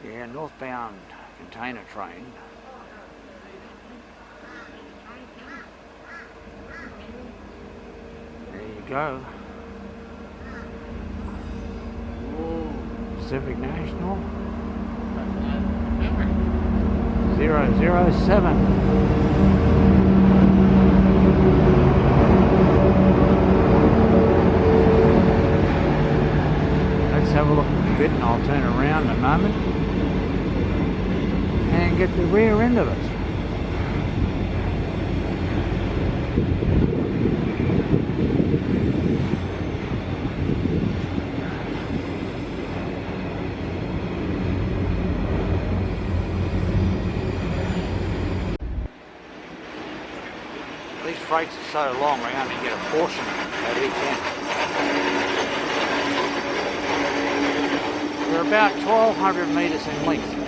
Yeah, northbound container train. There you go. Pacific National 007. Let's have a look at the bit and I'll turn around in a moment and get the rear end of it. These freights are so long, we only get a portion at each end. They're about 1,200 metres in length.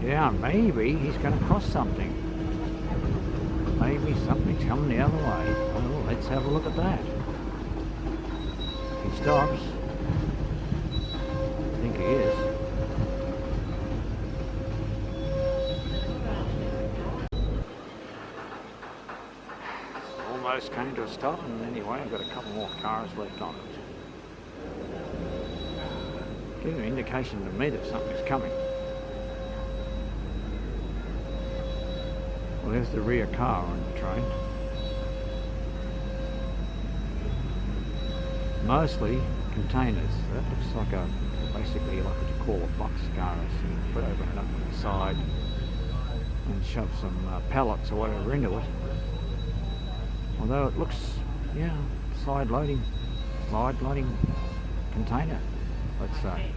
Down, maybe he's going to cross something. Maybe something's coming the other way. Oh, let's have a look at that. He stops. I think he is. Almost came to a stop, and anyway, I've got a couple more cars left on it. Give an indication to me that something's coming. Well, there's the rear car on the train. Mostly containers. That looks like basically like what you call a boxcar. So you put open it up on the side and shove some pallets or whatever into it. Although it looks, yeah, slide loading container, let's say.